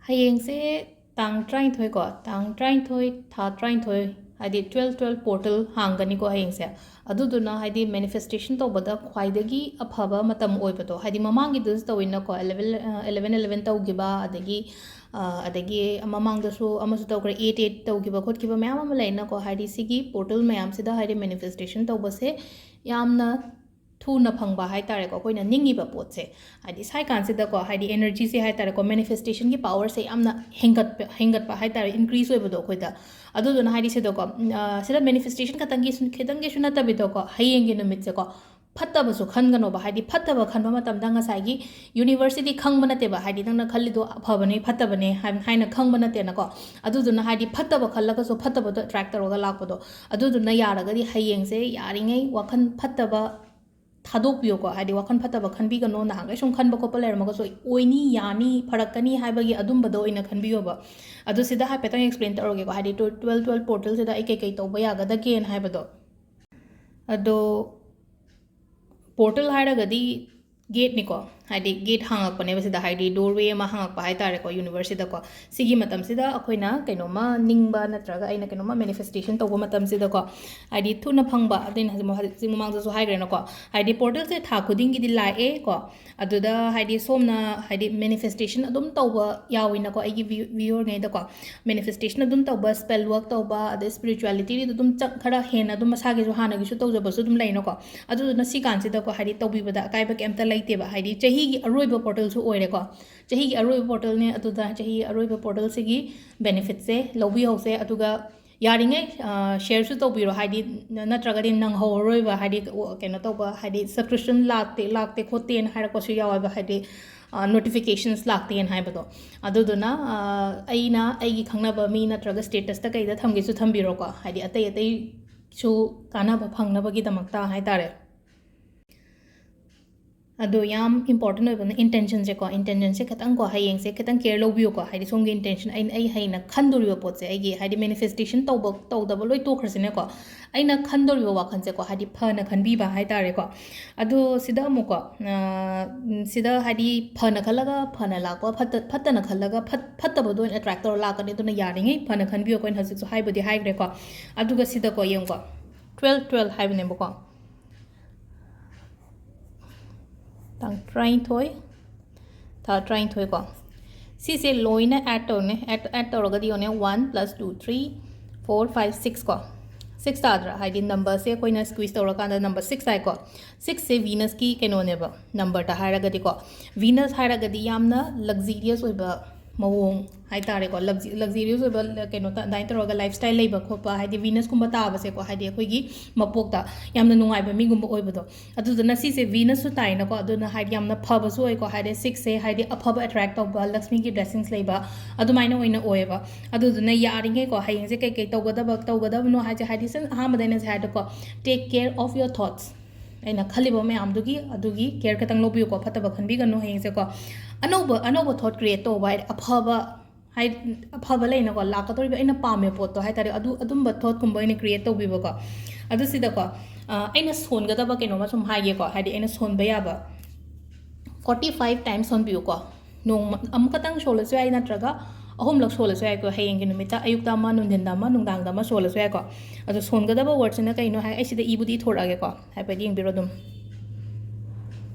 ꯍꯌꯦꯡꯁꯦ ꯇꯥꯡ 12 ꯀꯣ ꯇꯥꯡ 12 ꯊꯥ 12 ꯍꯥꯏꯗꯤ 12/12 ꯄꯣꯔꯇꯦꯜ ꯍꯥꯡꯒꯅꯤꯀꯣ ꯍꯌꯦꯡꯁꯦ ꯑꯗꯨꯗꯨꯅ ꯍꯥꯏꯗꯤ ꯃꯦꯅꯤꯐꯦꯁꯇꯦꯁꯟ ꯇꯧꯕꯗ ꯈ꯭ꯋꯥꯏꯗꯒꯤ ꯑꯐꯕ ꯃꯇꯝ ꯑꯣꯏꯕꯗꯣ ꯍꯥꯏꯗꯤ ꯃꯃꯥꯡꯒꯤꯗꯁꯨ ꯇꯧꯋꯤꯅꯀꯣ 11/11 ꯇꯧꯈꯤꯕ ꯑꯗꯒꯤ ꯃꯃꯥꯡꯗꯁꯨ ꯑꯃꯁꯨ ꯇꯧꯈ꯭ರೆ 8/8 ꯇꯧꯈꯤꯕ ꯈꯣꯠꯈꯤꯕ ꯃꯌꯥꯝ ꯑꯃ ꯂꯩꯅꯀꯣ ꯍꯥꯏꯗꯤ ꯁꯤꯒꯤ ꯄꯣꯔꯇꯦꯜ ꯃꯌꯥꯝꯁꯤꯗ ꯍꯥꯏꯗꯤ ꯃꯦꯅꯤꯐꯦꯁꯇꯦꯁꯟ ꯇꯧꯕꯁꯦ ꯌꯥꯝꯅ ꯊꯨꯅ ꯐꯪꯕ ꯍꯥꯏꯇꯥꯔꯦꯀꯣ ꯑꯩꯈꯣꯏꯅ ꯅꯤꯡꯉꯤꯕ ꯄꯣꯠꯁꯦ ꯍꯥꯏꯗꯤ ꯁꯥꯏ ꯀꯥꯟꯁꯤꯗꯀꯣ ꯍꯥꯏꯗꯤ ꯑꯦꯅꯔꯖꯤꯁꯦ ꯍꯥꯏꯇꯥꯔꯦꯀꯣ ꯃꯦꯅꯤꯐꯦꯁꯇꯦꯁꯟꯒꯤ ꯄꯥꯋꯔꯁꯦ ꯌꯥꯝꯅ ꯍꯦꯟꯒꯠꯄ ꯍꯥꯏꯇꯥꯔꯦ ꯏꯟꯀ꯭ꯔꯤꯁ ꯑꯣꯏꯕꯗꯣ ꯑꯩꯈꯣꯏꯗ ꯑꯗꯨꯗꯨꯅ ꯍꯥꯏꯗꯤ ꯁꯤꯗꯀꯣ ꯁꯤꯗ ꯃꯦꯅꯤꯐꯦꯁꯇꯦꯁꯟ ꯈꯤꯇꯪꯒꯤꯁꯨ ꯅꯠꯇꯕꯤꯗꯀꯣ ꯍꯌꯦꯡꯒꯤ ꯅꯨꯃꯤꯠꯁꯦꯀꯣ ꯐꯠꯇꯕꯁꯨ ꯈꯟꯒꯅꯣꯕ ꯍꯥꯏꯗꯤ ꯐꯠꯇꯕ ꯈꯟꯕ ꯃꯇꯝꯗ ꯉꯁꯥꯏꯒꯤ ꯌꯨꯅꯤꯚꯔꯁꯤꯇꯤ ꯈꯪꯕ ꯅꯠꯇꯦꯕ ꯍꯥꯏꯗꯤ ꯅꯪꯅ ꯈꯜꯂꯤꯗꯣ ꯑꯐꯕꯅꯦ ꯐꯠꯇꯕꯅꯦ ꯍꯥꯏꯅ ꯈꯪꯕ ꯅꯠꯇꯦꯅꯀꯣ ꯑꯗꯨꯗꯨꯅ ꯍꯥꯏꯗꯤ ꯐꯠꯇꯕ ꯈꯜꯂꯒꯁꯨ ꯐꯠꯇꯕꯗꯣ ꯑꯦꯇ꯭ꯔꯦꯛ ꯇꯧꯔꯒ ꯂꯥꯛꯄꯗꯣ ꯑꯗꯨꯗꯨꯅ ꯌꯥꯔꯒꯗꯤ ꯍꯌꯦꯡꯁꯦ ꯌꯥꯔꯤꯉꯩ ꯋꯥꯈꯜ ꯐꯠꯇꯕ ꯊꯥꯗꯣꯛꯄꯤꯌꯣꯀꯣ ꯍꯥꯏꯗꯤ ꯋꯥꯈꯜ ꯐꯠꯇꯕ ꯈꯟꯕꯤꯒꯅꯣ ꯅꯍꯥꯟꯒꯩ ꯁꯨꯝ ꯈꯟꯕ ꯈꯣꯠꯄ ꯂꯩꯔꯝꯃꯒꯁꯨ ꯑꯣꯏꯅꯤ ꯌꯥꯅꯤ ꯐꯔꯛꯀꯅꯤ ꯍꯥꯏꯕꯒꯤ ꯑꯗꯨꯝꯕꯗꯣ ꯑꯣꯏꯅ ꯈꯟꯕꯤꯌꯣꯕ ꯑꯗꯨ ꯁꯤꯗ ꯍꯥꯏꯐꯦꯠꯇꯪ ꯑꯦꯛꯁꯄ꯭ꯂꯦꯟ ꯇꯧꯔꯒꯦꯀꯣ ꯍꯥꯏꯗꯤ 12/12 ꯄꯣꯔꯇꯦꯜꯁꯤꯗ ꯑꯩ ꯀꯩꯀꯩ ꯇꯧꯕ ꯌꯥꯒꯗꯒꯦꯅ ꯍꯥꯏꯕꯗꯣ ꯑꯗꯣ ꯄꯣꯔꯇꯦꯜ ꯍꯥꯏꯔꯒꯗꯤ ꯒꯦꯠꯅꯤꯀꯣ ꯍꯥꯏꯗꯤ ꯒꯦꯠ ꯍꯥꯡꯉꯛꯄꯅꯦꯕ ꯁꯤꯗ ꯍꯥꯏꯗꯤ ꯗꯣꯔꯋꯦ ꯑꯃ ꯍꯥꯡꯉꯛꯄ ꯍꯥꯏꯇꯥꯔꯦꯀꯣ ꯌꯨꯅꯤꯚꯔꯁꯁꯤꯗꯀꯣ ꯁꯤꯒꯤ ꯃꯇꯝꯁꯤꯗ ꯑꯩꯈꯣꯏꯅ ꯀꯩꯅꯣꯝꯃ ꯅꯤꯡꯕ ꯅꯠꯇ꯭ꯔꯒ ꯑꯩꯅ ꯀꯩꯅꯣꯝꯃ ꯃꯦꯅꯤꯐꯦꯁꯇꯦꯁꯟ ꯇꯧꯕ ꯃꯇꯝꯁꯤꯗꯀꯣ ꯍꯥꯏꯗꯤ ꯊꯨꯅ ꯐꯪꯕ ꯑꯗꯨꯅ ꯍꯧꯖꯤꯛ ꯃꯃꯥꯡꯗꯁꯨ ꯍꯥꯏꯈ꯭ꯔꯦꯅꯀꯣ ꯍꯥꯏꯗꯤ ꯄꯣꯔꯇꯦꯜꯁꯦ ꯊꯥ ꯈꯨꯗꯤꯡꯒꯤꯗꯤ ꯂꯥꯛꯑꯦ ꯀꯣ ꯑꯗꯨꯗ ꯍꯥꯏꯗꯤ ꯁꯣꯝꯅ ꯍꯥꯏꯗꯤ ꯃꯦꯅꯤꯐꯦꯁꯇꯦꯁꯟ ꯑꯗꯨꯝ ꯇꯧꯕ ꯌꯥꯎꯏꯅꯀꯣ ꯑꯩꯒꯤ ꯚꯤꯌꯣꯔꯉꯩꯗꯀꯣ ꯃꯦꯅꯤꯐꯦꯁꯇꯦꯁꯟ ꯑꯗꯨꯝ ꯇꯧꯕ ꯁ꯭ꯄꯦꯜ ꯋꯔꯛ ꯇꯧꯕ ꯑꯗꯩ ꯁ꯭ꯄꯤꯔꯤꯆꯨꯋꯦꯂꯤꯇꯤꯗ ꯑꯗꯨꯝ ꯈꯔ ꯍꯦꯟꯅ ꯑꯗꯨꯝ ꯃꯁꯥꯒꯤꯁꯨ ꯍꯥꯟꯅꯒꯤꯁꯨ ꯇꯧꯖꯕꯁꯨ ꯑꯗꯨꯝ ꯂꯩꯅꯀꯣ ꯑꯗꯨꯗꯨꯅ ꯁꯤ ꯀꯥꯟꯁꯤꯗꯀꯣ ꯍꯥꯏꯗꯤ ꯇꯧꯕꯤꯕꯗ ꯑꯀꯥꯏꯕ ꯀꯩꯝꯇ ꯂꯩꯇꯦꯕ ꯍꯥꯏꯗꯤ ꯆꯍꯤꯒꯤ ꯑꯔꯣꯏꯕ ꯄꯣꯔꯇꯦꯜꯁꯨ ꯑꯣꯏꯔꯦꯀꯣ ꯆꯍꯤꯒꯤ ꯑꯔꯣꯏꯕ ꯄꯣꯔꯇꯦꯜꯅꯦ ꯑꯗꯨꯗ ꯆꯍꯤꯒꯤ ꯑꯔꯣꯏꯕ ꯄꯣꯔꯇꯦꯜꯁꯤꯒꯤ ꯕꯦꯅꯤꯐꯤꯠꯁꯦ ꯂꯧꯕꯤꯍꯧꯁꯦ ꯑꯗꯨꯒ ꯌꯥꯔꯤꯉꯩ ꯁꯦꯌꯔꯁꯨ ꯇꯧꯕꯤꯔꯣ ꯍꯥꯏꯗꯤ ꯅꯠꯇ꯭ꯔꯒꯗꯤ ꯅꯪꯍꯧꯔꯔꯣꯏꯕ ꯍꯥꯏꯗꯤ ꯀꯩꯅꯣ ꯇꯧꯕ ꯍꯥꯏꯗꯤ ꯁꯕꯁꯀ꯭ꯔꯤꯞꯁꯟ ꯂꯥꯛꯇꯦ ꯈꯣꯠꯇꯦꯅ ꯍꯥꯏꯔꯛꯄꯁꯨ ꯌꯥꯎꯋꯦꯕ ꯍꯥꯏꯗꯤ ꯅꯣꯇꯤꯐꯤꯀꯦꯁꯟꯁ ꯂꯥꯛꯇꯦꯅ ꯍꯥꯏꯕꯗꯣ ꯑꯗꯨꯗꯨꯅ ꯑꯩꯅ ꯑꯩꯒꯤ ꯈꯪꯅꯕ ꯃꯤ ꯅꯠꯇ꯭ꯔꯒ ꯁ꯭ꯇꯦꯇꯁꯇ ꯀꯩꯗ ꯊꯝꯒꯦꯁꯨ ꯊꯝꯕꯤꯔꯣꯀꯣ ꯍꯥꯏꯗꯤ ꯑꯇꯩꯁꯨ ꯀꯥꯟꯅꯕ ꯐꯪꯅꯕꯒꯤꯗꯃꯛꯇ ꯍꯥꯏꯇꯥꯔꯦ ꯑꯗꯣ ꯌꯥꯝ ꯏꯝꯄꯣꯔꯇꯦꯟ ꯑꯣꯏꯕꯅ ꯏꯟꯇꯦꯟꯁꯟꯁꯦ ꯈꯤꯇꯪꯀꯣ ꯍꯌꯦꯡꯁꯦ ꯈꯤꯇꯪ ꯀꯦꯌꯔ ꯂꯧꯕꯤꯌꯨꯀꯣ ꯍꯥꯏꯗꯤ ꯁꯣꯝꯒꯤ ꯏꯟꯇꯦꯟꯁꯟ ꯑꯩ ꯍꯩꯅ ꯈꯟꯗꯣꯔꯤꯕ ꯄꯣꯠꯁꯦ ꯑꯩꯒꯤ ꯍꯥꯏꯗꯤ ꯃꯦꯅꯤꯐꯦꯁꯇꯦꯁꯟ ꯇꯧꯗꯕ ꯂꯣꯏ ꯇꯣꯛꯈ꯭ꯔꯁꯤꯅꯦꯀꯣ ꯑꯩꯅ ꯈꯟꯗꯣꯔꯤꯕ ꯋꯥꯈꯜꯁꯦꯀꯣ ꯍꯥꯏꯗꯤ ꯐꯅ ꯈꯟꯕꯤꯕ ꯍꯥꯏꯇꯥꯔꯦꯀꯣ ꯑꯗꯣ ꯁꯤꯗ ꯑꯃꯨꯛꯀꯣ ꯁꯤꯗ ꯍꯥꯏꯗꯤ ꯐꯅ ꯈꯜꯂꯒ ꯐꯅ ꯂꯥꯛꯄ ꯐꯠꯇꯅ ꯈꯜꯂꯒ ꯐꯠꯇꯕꯗꯣ ꯑꯣꯏꯅ ꯑꯦꯇ꯭ꯔꯦꯛ ꯇꯧꯔ ꯂꯥꯛꯀꯅꯤ ꯑꯗꯨꯅ ꯌꯥꯔꯤꯉꯩ ꯐꯅ ꯈꯟꯕꯤꯌꯨꯀꯣ ꯑꯩꯅ ꯍꯧꯖꯤꯛꯁꯨ ꯍꯥꯏꯕꯨꯗꯤ ꯍꯥꯏꯈ꯭ꯔꯦꯀꯣ ꯑꯗꯨꯒ ꯁꯤꯗꯀꯣ ꯌꯦꯡꯉꯨꯀꯣ 12/12 ꯍꯥꯏꯕꯅꯦꯕꯀꯣ ꯇꯥꯡ 13 ꯊꯥ 13 ꯀꯣ ꯁꯤꯁꯦ ꯂꯣꯏꯅ ꯑꯦड ꯇꯧꯅꯦ ꯑꯦड ꯇꯧꯔꯒꯗꯤ ꯌꯣꯟꯅꯦ 1 + 2 3 4 5 6 ꯀꯣ 6 ꯇꯥꯗ꯭ꯔꯥ ꯍꯥꯏꯗꯤ ꯅꯝꯕꯔꯁꯦ ꯑꯩꯈꯣꯏꯅ ꯁ꯭ꯀ꯭ꯋꯤꯁ ꯇꯧꯔꯀꯥꯟꯗ ꯅꯝꯕꯔ 6 ꯍꯥꯏꯀꯣ 6ꯁꯦ ꯚꯤꯅꯁꯀꯤ ꯀꯩꯅꯣꯅꯦꯕ ꯅꯝꯕꯔꯗ ꯍꯥꯏꯔꯒꯗꯤꯀꯣ ꯚꯤꯅꯁ ꯍꯥꯏꯔꯒꯗꯤ ꯌꯥꯝꯅ ꯂꯛꯖꯤꯔꯤꯌꯁ ꯑꯣꯏꯕ ꯃꯑꯣꯡ ꯍꯥꯏꯇꯥꯔꯦꯀꯣ ꯂꯛꯖꯤꯔꯤꯌꯁ ꯑꯣꯏꯕ ꯀꯩꯅꯣ ꯑꯗꯨꯃꯥꯏꯅ ꯇꯧꯔꯒ ꯂꯥꯏꯐ ꯁ꯭ꯇꯥꯏꯜ ꯂꯩꯕ ꯈꯣꯠꯄ ꯍꯥꯏꯗꯤ ꯚꯤꯅꯁꯀꯨꯝꯕ ꯇꯥꯕꯁꯦꯀꯣ ꯍꯥꯏꯗꯤ ꯑꯩꯈꯣꯏꯒꯤ ꯃꯄꯣꯛꯇ ꯌꯥꯝꯅ ꯅꯨꯡꯉꯥꯏꯕ ꯃꯤꯒꯨꯝꯕ ꯑꯣꯏꯕꯗꯣ ꯑꯗꯨꯗꯨꯅ ꯁꯤꯁꯦ ꯚꯤꯅꯁꯁꯨ ꯇꯥꯏꯅꯀꯣ ꯑꯗꯨꯅ ꯍꯥꯏꯗꯤ ꯌꯥꯝꯅ ꯐꯕꯁꯨ ꯑꯣꯏꯀꯣ ꯍꯥꯏꯗꯤ 6ꯁꯦ ꯍꯥꯏꯗꯤ ꯑꯐꯕ ꯑꯦꯇ꯭ꯔꯦꯛ ꯇꯧꯕ ꯂꯛꯁꯃꯤꯒꯤ ꯕ꯭ꯂꯦꯁꯤꯡꯁ ꯂꯩꯕ ꯑꯗꯨꯃꯥꯏꯅ ꯑꯣꯏꯅ ꯑꯣꯏꯌꯦꯕ ꯑꯗꯨꯗꯨꯅ ꯌꯥꯔꯤꯉꯩꯀꯣ ꯍꯌꯦꯡꯁꯦ ꯀꯩꯀꯩ ꯇꯧꯒꯗꯕꯅꯣ ꯍꯥꯏꯗꯤ ꯑꯍꯥꯟꯕꯗ ꯑꯩꯅ ꯍꯥꯏꯔꯗꯀꯣ ꯇꯦꯛ ꯀꯦꯌꯔ ꯑꯣꯐ ꯌꯣꯔ ꯊꯣꯠꯁ ꯑꯩꯅ ꯈꯜꯂꯤꯕ ꯃꯌꯥꯝꯗꯨꯒꯤ ꯀꯦꯌꯔ ꯈꯤꯇꯪ ꯂꯧꯕꯤꯌꯨꯀꯣ ꯐꯠꯇꯕ ꯈꯟꯕꯤꯒꯅꯨ ꯍꯌꯦꯡꯁꯦꯀꯣ ꯑꯅꯧꯕ ꯊꯣꯠ ꯀ꯭रिꯌꯦꯠ ꯇꯧꯕ ꯍꯥꯏꯗꯤ ꯑꯐꯕ ꯂꯩꯅꯀꯣ ꯂꯥꯛꯀꯗꯧꯔꯤꯕ ꯑꯩꯅ ꯄꯥꯝꯃꯤꯕ ꯄꯣꯠꯇꯣ ꯍꯥꯏꯇꯥꯔꯦ ꯑꯗꯨꯝꯕ ꯊꯣꯠꯀꯨꯝꯕ ꯑꯣꯏꯅ ꯀ꯭रिꯌꯦꯠ ꯇꯧꯕꯤꯕꯀꯣ ꯑꯗꯨ ꯁꯤꯗꯀꯣ ꯑꯩꯅ ꯁꯣꯟꯒꯗꯕ ꯀꯩꯅꯣꯃ ꯁꯨꯝ ꯍꯥꯏꯒꯦꯀꯣ ꯍꯥꯏꯗꯤ ꯑꯩꯅ ꯁꯣꯟꯕ ꯌꯥꯕ 45 times ꯁꯣꯟꯕꯤꯌꯨꯀꯣ ꯅꯣꯡꯃ ꯑꯃꯨꯛꯈꯛꯇꯪ ꯁꯣꯜꯂꯁꯨ ꯌꯥꯏ ꯅꯠꯇ꯭ꯔꯒ ꯑꯍꯨꯝꯂꯛ ꯁꯣꯜꯂꯁꯨ ꯌꯥꯏꯀꯣ ꯍꯌꯦꯡꯒꯤ ꯅꯨꯃꯤꯠꯇ ꯑꯌꯨꯛꯇ ꯑꯃ ꯅꯨꯡꯊꯤꯟꯗ ꯑꯃ ꯅꯨꯡꯗꯥꯡꯗ ꯑꯃ ꯁꯣꯜꯂꯁꯨ ꯌꯥꯏꯀꯣ ꯑꯗꯣ ꯁꯣꯟꯒꯗꯕ ꯋꯥꯔꯗꯁꯤꯅ ꯀꯩꯅꯣ ꯍꯥꯏ ꯑꯩ ꯁꯤꯗ ꯏꯕꯨꯗꯤ ꯏꯊꯣꯔꯛꯑꯒꯦꯀꯣ ꯍꯥꯏꯐꯦꯠ ꯌꯦꯡꯕꯤꯔꯣ ꯑꯗꯨꯝ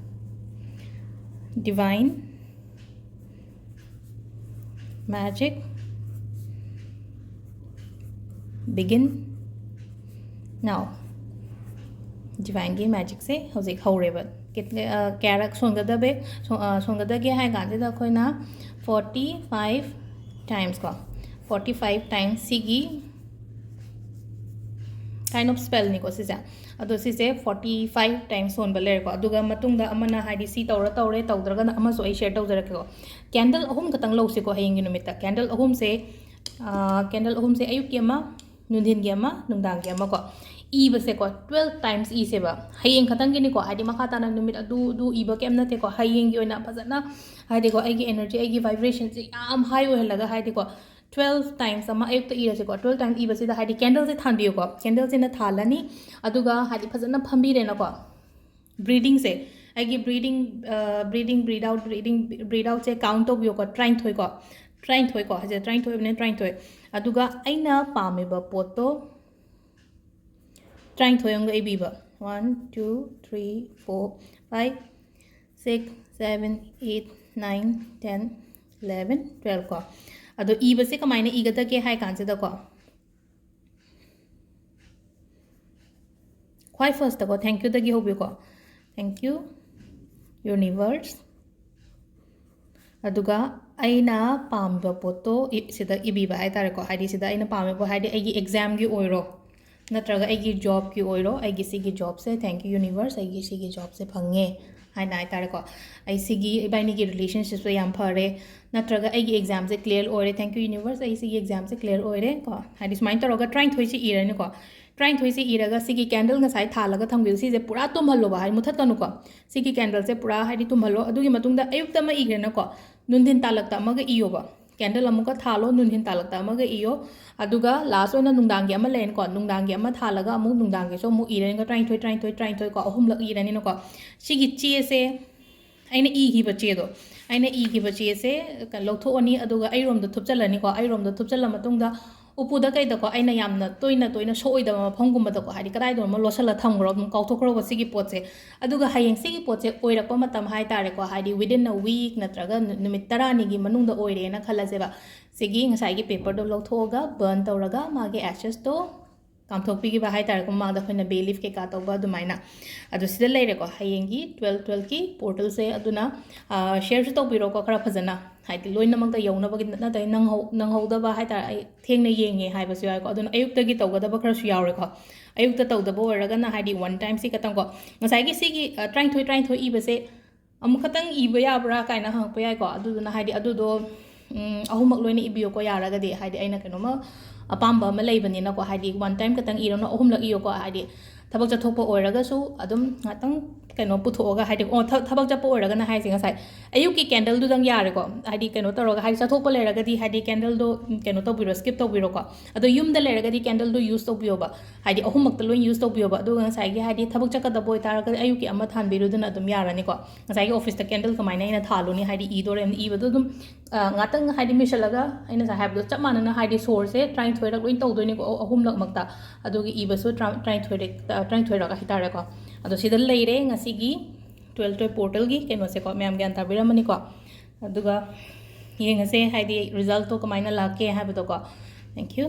ꯗꯤꯚꯥꯏꯟ ꯃꯦꯖꯤꯛ begin now ꯗꯤꯚꯥꯏꯟꯒꯤ ꯃꯦꯖꯤꯛꯁꯦ ꯍꯧꯖꯤꯛ ꯍꯧꯔꯦꯕ ꯀꯌꯥꯔꯛ ꯁꯣꯟꯒꯗꯒꯦ ꯍꯥꯏ ꯀꯥꯟꯁꯤꯗ ꯑꯩꯈꯣꯏꯅ 45 times ꯀꯣ 45 times ꯁꯤꯒꯤ kind of spellꯅꯤꯀꯣ ꯁꯤꯁꯦ ꯑꯗꯣ ꯁꯤꯁꯦ 45 times ꯁꯣꯟꯕ ꯂꯩꯔꯦꯀꯣ ꯑꯗꯨꯒ ꯃꯇꯨꯡꯗ ꯑꯃꯅ ꯍꯥꯏꯗꯤ ꯁꯤ ꯇꯧꯔꯦ ꯇꯧꯗ꯭ꯔꯒꯅ ꯑꯃꯁꯨ ꯑꯩ ꯁꯦꯌꯔ ꯇꯧꯖꯔꯛꯀꯦꯀꯣ ꯀꯦꯟꯗꯜ 3 ꯈꯛꯇꯪ ꯂꯧꯁꯤꯀꯣ ꯍꯌꯦꯡꯒꯤ ꯅꯨꯃꯤꯠꯇ ꯀꯦꯟꯗꯜ 3ꯁꯦ ꯑꯌꯨꯛꯀꯤ ꯑꯃ ꯅꯨꯡꯊꯤꯟꯒꯤ ꯑꯃ ꯅꯨꯡꯗꯥꯡꯒꯤ ꯑꯃ ꯀꯣ ꯏꯕꯁꯦꯀꯣ 12 times ꯏꯁꯦꯕ ꯍꯌꯦꯡ ꯈꯛꯇꯪꯒꯤꯅꯤꯀꯣ ꯍꯥꯏꯗꯤ ꯃꯈꯥ ꯇꯥꯅ ꯅꯨꯃꯤꯠ ꯑꯗꯨ ꯏꯕ ꯀꯩꯝ ꯅꯠꯇꯦꯀꯣ ꯍꯌꯦꯡꯒꯤ ꯑꯣꯏꯅ ꯐꯖꯅ ꯍꯥꯏꯗꯤꯀꯣ ꯑꯩꯒꯤ ꯑꯦꯅꯔꯖꯤ ꯑꯩꯒꯤ ꯚꯥꯏꯕ꯭ꯔꯦꯁꯟꯁꯦ ꯌꯥꯝ ꯍꯥꯏ ꯑꯣꯏꯍꯜꯂꯒ ꯍꯥꯏꯗꯤꯀꯣ 12 times ꯑꯃ ꯑꯌꯨꯛꯇ ꯏꯔꯁꯤꯀꯣ 12 times ꯏꯕꯁꯤꯗ ꯍꯥꯏꯗꯤ ꯀꯦꯟꯗꯜꯁꯦ ꯊꯥꯟꯕꯤꯌꯨꯀꯣ ꯀꯦꯟꯗꯜꯁꯤꯅ ꯊꯥꯜꯂꯅꯤ ꯑꯗꯨꯒ ꯍꯥꯏꯗꯤ ꯐꯖꯅ ꯐꯝꯕꯤꯔꯦꯅꯀꯣ ꯕ꯭रीदिꯡꯁꯦ ꯑꯩꯒꯤ ꯕ꯭रीद आउटसे काउंट तौबियोको 13 को ꯇꯔꯥꯅꯤꯊꯣꯏ ꯀꯣ ꯍꯥꯏꯁꯦ ꯇꯔꯥꯅꯤꯊꯣꯏ ꯑꯣꯏꯕꯅꯦ ꯇꯔꯥꯅꯤꯊꯣꯏ ꯑꯗꯨꯒ ꯑꯩꯅ ꯄꯥꯝꯃꯤꯕ ꯄꯣꯠꯇꯣ ꯇꯔꯥꯅꯤꯊꯣꯏ ꯑꯃꯒ ꯏꯕꯤꯕ 1 2 3 4 5 6 7 8 9 10 11 12 ko ado ibase kamaina igadage hai kansida ko khwai first ko thank you dagi hobi ko thank you universe aduga aina pamba poto sida ibiba hai tare ko haidi sida aina pambe bo haidi agi exam gi oiro natraga agi job gi oiro agi sigi job se thank you universe agi sigi job se phange hai nai tare ko ai sigi ibaini gi relationship so yam phare natraga agi exam se clear oire thank you universe ai sigi exam se clear oire ko haidi smine toroga trying thoi si irani ko trying thoi si iraga sigi candle ngasai thalaga thambil si je pura tumhallo ba hai muthat kanu ko sigi candle se pura haidi tumhallo adugi matungda ayukta ma igrena ko nundin talakta amaga iyoba candle amuka thalo nundin talakta amaga iyo aduga last ona nungdangi ama len ko nungdangi ama thalaga amu nungdangi so mu irani ko trying thoi ko ahum lak irani no ko sigi chi se aina i hi ba che do aina i hi ba che se lotho ani aduga ai rom da thupchalani ko ai rom da thupchala matungda upuda kai da ko aina yamna toina soida ma phangum da ko hari kadai do ma losala thamgro kautokro ko sigi potse aduga hayeng sigi potse oirakpa matam hai tare ko hari within a week natraga numit 10 ni gi manung da oire na khalase ba sigi ngasai gi paper do lothoga burn tawraga mage ashes to kamthokpi gi ba hai tare ko ma da khoina bay leaf ke ka tawba dumaina adu sida leire ko hayengi 12 ki portal se aduna share se tawbiro ko khara phajana haidi loina mak da yawna ba na dai nang hauda ba hai tare ai thengna yenge hai ba su ai ko aduna ayuk ta gi tawga da ba khara su yawre ko ayuk ta tawda ba oraga na haidi one time si katang ko ngasai gi sigi trying thoi i ba se amu khatang i ba ya bra kaina hang pa yai ko aduna haidi adu do ahumak loina ibiyo ko yaraga de haidi aina kanoma apamba ma leibani na ko haidi one time katang irona ahum lak iyo ko haidi thabak chathokpa oiraga su adum ngatang kaino puthoga haidi o thabak chappa oiraga na haisi ngasai ayuki candle du dang yare ko haidi kaino toroga haidi chathokpa leraga di haidi candle do kaino to biro skip to biro ko ado yum da leraga di candle do use to biyo ba haidi ahum mak ta loin use to biyo ba adu ngasai gi haidi thabak chaka da boy taraga ayuki amma than biru dun adum yarani ko ngasai gi office ta candle kamaina ina thaluni haidi i dore i ba dum ngatang haidi misalaga ina sa haib do chap manana haidi source e trying to loin to do ni ko ahum lak makta adugi i ba so trying to raga hitare ko ado sida leire ngasigi 12 portal gi keno se ko myam gyan tabiramani ko aduga yengase haidi result to kamaina lake ha ba to ko thank you